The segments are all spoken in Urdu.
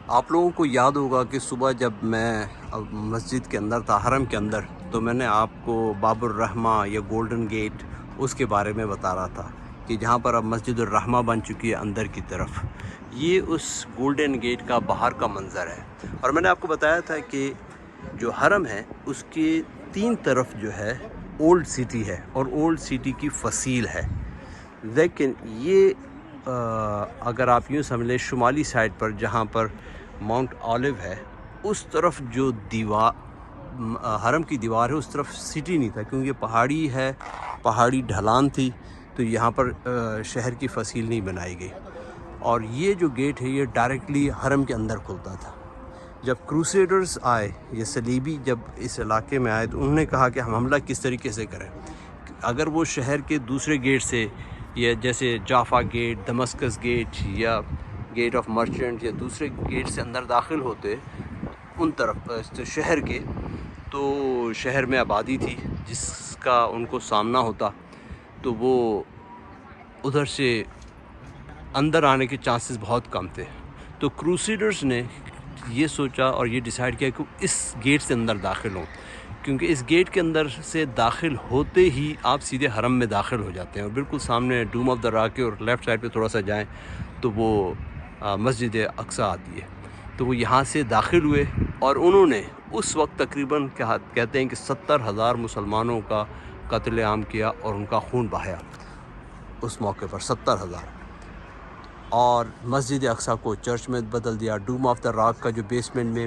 آپ لوگوں کو یاد ہوگا کہ صبح جب میں مسجد کے اندر تھا، حرم کے اندر، تو میں نے آپ کو باب الرحمہ یا گولڈن گیٹ اس کے بارے میں بتا رہا تھا کہ جہاں پر اب مسجد الرحمہ بن چکی ہے اندر کی طرف، یہ اس گولڈن گیٹ کا باہر کا منظر ہے۔ اور میں نے آپ کو بتایا تھا کہ جو حرم ہے اس کے 3 طرف جو ہے اولڈ سٹی ہے اور اولڈ سٹی کی فصیل ہے، لیکن یہ اگر آپ یوں سمجھ لیں شمالی سائڈ پر جہاں پر ماؤنٹ آلیو ہے، اس طرف جو دیوار حرم کی دیوار ہے اس طرف سٹی نہیں تھا، کیونکہ پہاڑی ہے، پہاڑی ڈھلان تھی، تو یہاں پر شہر کی فصیل نہیں بنائی گئی۔ اور یہ جو گیٹ ہے یہ ڈائریکٹلی حرم کے اندر کھلتا تھا۔ جب کروسیڈرز آئے، یہ صلیبی جب اس علاقے میں آئے، تو انہوں نے کہا کہ ہم حملہ کس طریقے سے کریں۔ اگر وہ شہر کے دوسرے گیٹ سے، یا جیسے جافا گیٹ، دمسکس گیٹ یا گیٹ آف مرچنٹ یا دوسرے گیٹ سے اندر داخل ہوتے ان طرف شہر کے، تو شہر میں آبادی تھی جس کا ان کو سامنا ہوتا، تو وہ ادھر سے اندر آنے کے چانسز بہت کم تھے۔ تو کروسیڈرز نے یہ سوچا اور یہ ڈیسائیڈ کیا کہ اس گیٹ سے اندر داخل ہوں، کیونکہ اس گیٹ کے اندر سے داخل ہوتے ہی آپ سیدھے حرم میں داخل ہو جاتے ہیں، اور بالکل سامنے ڈوم آف دا راک کے اور لیفٹ سائڈ پہ تھوڑا سا جائیں تو وہ مسجد اقصیٰ آتی ہے۔ تو وہ یہاں سے داخل ہوئے، اور انہوں نے اس وقت تقریباً کہتے ہیں کہ 70,000 مسلمانوں کا قتل عام کیا اور ان کا خون بہایا اس موقع پر، 70,000، اور مسجد اقصیٰ کو چرچ میں بدل دیا۔ ڈوم آف دا راک کا جو بیسمنٹ میں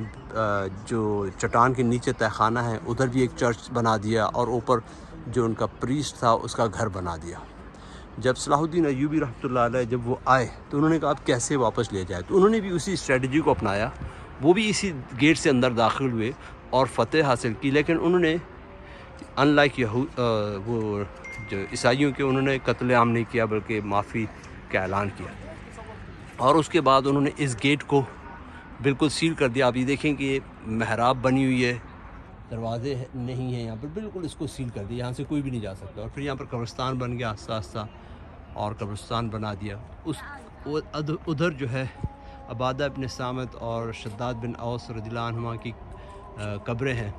جو چٹان کے نیچے تہہ خانہ ہے، ادھر بھی ایک چرچ بنا دیا، اور اوپر جو ان کا پریسٹ تھا اس کا گھر بنا دیا۔ جب صلاح الدین ایوبی رحمۃ اللہ علیہ جب وہ آئے تو انہوں نے کہا اب کیسے واپس لے جائے، تو انہوں نے بھی اسی اسٹریٹجی کو اپنایا، وہ بھی اسی گیٹ سے اندر داخل ہوئے اور فتح حاصل کی، لیکن انہوں نے ان لائک وہ جو عیسائیوں کے، انہوں نے قتل عام نہیں کیا بلکہ معافی کا اعلان کیا، اور اس کے بعد انہوں نے اس گیٹ کو بالکل سیل کر دیا۔ آپ یہ دیکھیں کہ یہ محراب بنی ہوئی ہے، دروازے نہیں ہیں یہاں پر، بالکل اس کو سیل کر دیا، یہاں سے کوئی بھی نہیں جا سکتا۔ اور پھر یہاں پر قبرستان بن گیا آہستہ آہستہ، اور قبرستان بنا دیا۔ ادھر جو ہے عبادہ ابن صامت اور شداد بن اوس رضی اللہ عنہما کی قبریں ہیں۔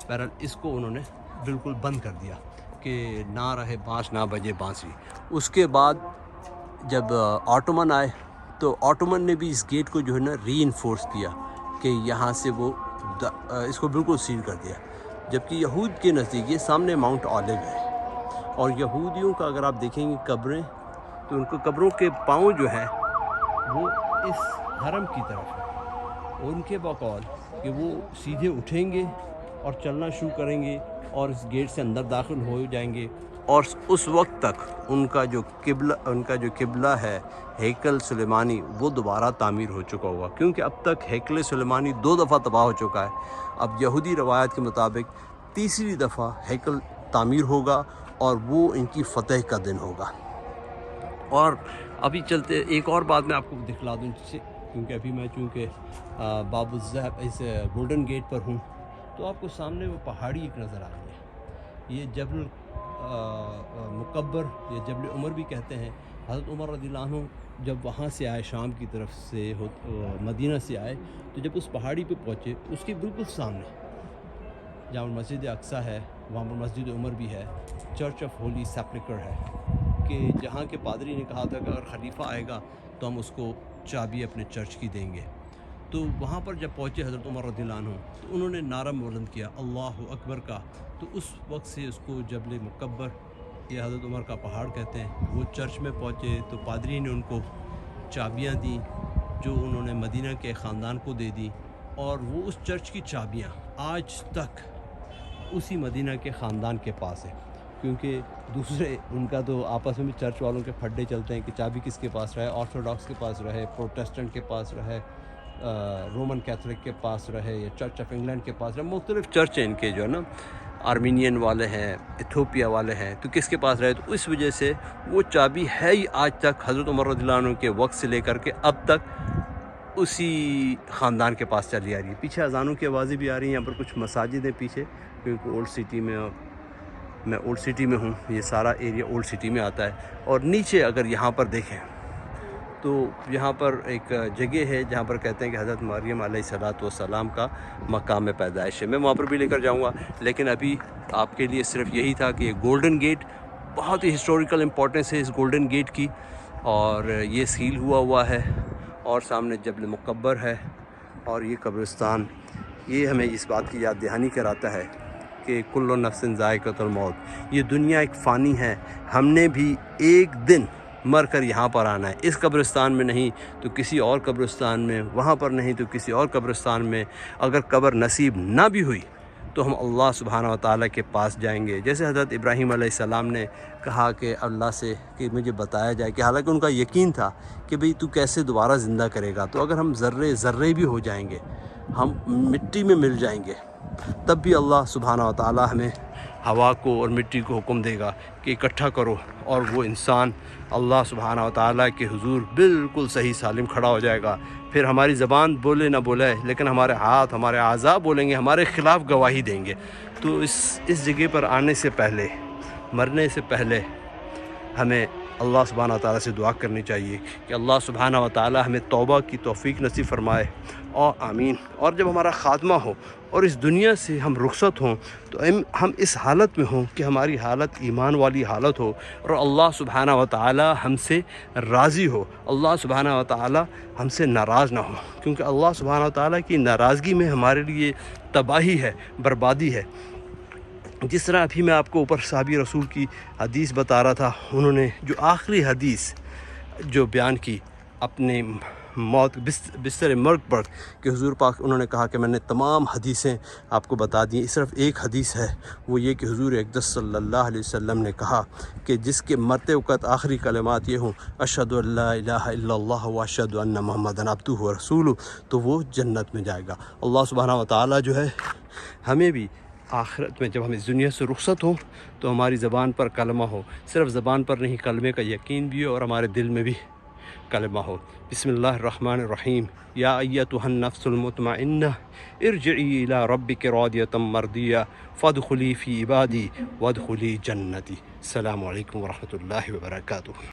بہرحال اس کو انہوں نے بالکل بند کر دیا کہ نہ رہے بانس نہ بجے بانسری۔ اس کے بعد جب آٹومن آئے تو آٹومن نے بھی اس گیٹ کو جو ہے نا ری انفورس کیا کہ یہاں سے وہ اس کو بالکل سیل کر دیا، جبکہ یہود کے نزدیک یہ سامنے ماؤنٹ آلیو ہے، اور یہودیوں کا اگر آپ دیکھیں گے قبریں، تو ان کو قبروں کے پاؤں جو ہیں وہ اس حرم کی طرف ہے، اور ان کے بقول کہ وہ سیدھے اٹھیں گے اور چلنا شروع کریں گے اور اس گیٹ سے اندر داخل ہو جائیں گے، اور اس وقت تک ان کا جو قبلہ ہے ہیکل سلیمانی وہ دوبارہ تعمیر ہو چکا ہوگا، کیونکہ اب تک ہیکل سلیمانی 2 دفعہ تباہ ہو چکا ہے۔ اب یہودی روایت کے مطابق تیسری دفعہ ہیکل تعمیر ہوگا، اور وہ ان کی فتح کا دن ہوگا۔ اور ابھی چلتے ایک اور بات میں آپ کو دکھلا دوں، کیونکہ ابھی میں چونکہ باب الذہب اس گولڈن گیٹ پر ہوں، تو آپ کو سامنے وہ پہاڑی ایک نظر آ رہی ہے، یہ جبل مکبر یا جبل عمر بھی کہتے ہیں۔ حضرت عمر رضی اللہ عنہ جب وہاں سے آئے، شام کی طرف سے مدینہ سے آئے، تو جب اس پہاڑی پہ پہنچے، اس کے بالکل سامنے جہاں مسجد اقصیٰ ہے وہاں پر مسجد عمر بھی ہے، چرچ آف ہولی سیپلکر ہے، کہ جہاں کے پادری نے کہا تھا کہ اگر خلیفہ آئے گا تو ہم اس کو چابی اپنے چرچ کی دیں گے۔ تو وہاں پر جب پہنچے حضرت عمر رضی اللہ عنہ، تو انہوں نے نعرہ بلند کیا اللہ اکبر کا، تو اس وقت سے اس کو جبل مکبر یا حضرت عمر کا پہاڑ کہتے ہیں۔ وہ چرچ میں پہنچے تو پادری نے ان کو چابیاں دیں جو انہوں نے مدینہ کے خاندان کو دے دی، اور وہ اس چرچ کی چابیاں آج تک اسی مدینہ کے خاندان کے پاس ہے، کیونکہ دوسرے ان کا تو آپس میں بھی چرچ والوں کے پھڈے چلتے ہیں کہ چابی کس کے پاس رہے، آرتھوڈاکس کے پاس رہے، پروٹیسٹنٹ کے پاس رہے، رومن کیتھولک کے پاس رہے، یا چرچ آف انگلینڈ کے پاس رہے، مختلف چرچ ہیں ان کے جو ہے نا، آرمینین والے ہیں، ایتھوپیا والے ہیں، تو کس کے پاس رہے، تو اس وجہ سے وہ چابی ہے ہی آج تک حضرت عمر رضی اللہ عنہ کے وقت سے لے کر کے اب تک اسی خاندان کے پاس چلی آ رہی ہے۔ پیچھے اذانوں کی آوازیں بھی آ رہی ہیں، یہاں پر کچھ مساجد ہیں پیچھے، کیونکہ اولڈ سٹی میں اولڈ سٹی میں ہوں، یہ سارا ایریا اولڈ سٹی میں آتا ہے۔ اور نیچے اگر یہاں پر دیکھیں تو یہاں پر ایک جگہ ہے جہاں پر کہتے ہیں کہ حضرت مریم علیہ الصلوۃ والسلام کا مقام پیدائش ہے. میں وہاں پر بھی لے کر جاؤں گا، لیکن ابھی آپ کے لیے صرف یہی تھا کہ گولڈن گیٹ بہت ہی ہسٹوریکل امپورٹنس ہے اس گولڈن گیٹ کی، اور یہ سیل ہوا ہے، اور سامنے جبل مکبر ہے، اور یہ قبرستان یہ ہمیں اس بات کی یاد دہانی کراتا ہے کہ کل نفس ذائقۃ الموت، یہ دنیا ایک فانی ہے، ہم نے بھی ایک دن مر کر یہاں پر آنا ہے. اس قبرستان میں نہیں تو کسی اور قبرستان میں، وہاں پر نہیں تو کسی اور قبرستان میں. اگر قبر نصیب نہ بھی ہوئی تو ہم اللہ سبحانہ و تعالیٰ کے پاس جائیں گے. جیسے حضرت ابراہیم علیہ السلام نے کہا کہ اللہ سے کہ مجھے بتایا جائے، کہ حالانکہ ان کا یقین تھا کہ بھئی تو کیسے دوبارہ زندہ کرے گا، تو اگر ہم ذرے بھی ہو جائیں گے، ہم مٹی میں مل جائیں گے، تب بھی اللہ سبحانہ و تعالیٰ ہمیں ہوا کو اور مٹی کو حکم دے گا کہ اکٹھا کرو، اور وہ انسان اللہ سبحانہ و تعالیٰ کے حضور بالکل صحیح سالم کھڑا ہو جائے گا. پھر ہماری زبان بولے نہ بولے، لیکن ہمارے ہاتھ، ہمارے اعضاء بولیں گے، ہمارے خلاف گواہی دیں گے. تو اس جگہ پر آنے سے پہلے، مرنے سے پہلے ہمیں اللہ سبحانہ و تعالیٰ سے دعا کرنی چاہیے کہ اللہ سبحانہ و تعالیٰ ہمیں توبہ کی توفیق نصیب فرمائے، اور آمین. اور جب ہمارا خاتمہ ہو اور اس دنیا سے ہم رخصت ہوں تو ہم اس حالت میں ہوں کہ ہماری حالت ایمان والی حالت ہو، اور اللہ سبحانہ و تعالیٰ ہم سے راضی ہو، اللہ سبحانہ و تعالیٰ ہم سے ناراض نہ ہو. کیونکہ اللہ سبحانہ و تعالیٰ کی ناراضگی میں ہمارے لیے تباہی ہے، بربادی ہے. جس طرح ابھی میں آپ کو اوپر صحابی رسول کی حدیث بتا رہا تھا، انہوں نے جو آخری حدیث جو بیان کی اپنے موت بستر مرگ پر، کہ حضور پاک انہوں نے کہا کہ میں نے تمام حدیثیں آپ کو بتا دیں، صرف ایک حدیث ہے، وہ یہ کہ حضور اقدس صلی اللہ علیہ وسلم نے کہا کہ جس کے مرتے وقت آخری کلمات یہ ہوں اشہد ان لا الہ الا اللہ و اشہد ان محمدًا عبدہ و رسولہ، تو وہ جنت میں جائے گا. اللہ سبحانہ و تعالیٰ جو ہے ہمیں بھی آخرت میں جب ہم اس دنیا سے رخصت ہوں تو ہماری زبان پر کلمہ ہو، صرف زبان پر نہیں، کلمے کا یقین بھی ہو اور ہمارے دل میں بھی کلمہ ہو. بسم اللہ الرحمن الرحیم. یا ایتھا النفس المطمئنہ ارجعی الی ربک راضیۃ مرضیہ فادخلی فی عبادی وادخلی جنتی. السلام علیکم ورحمۃ اللہ وبرکاتہ.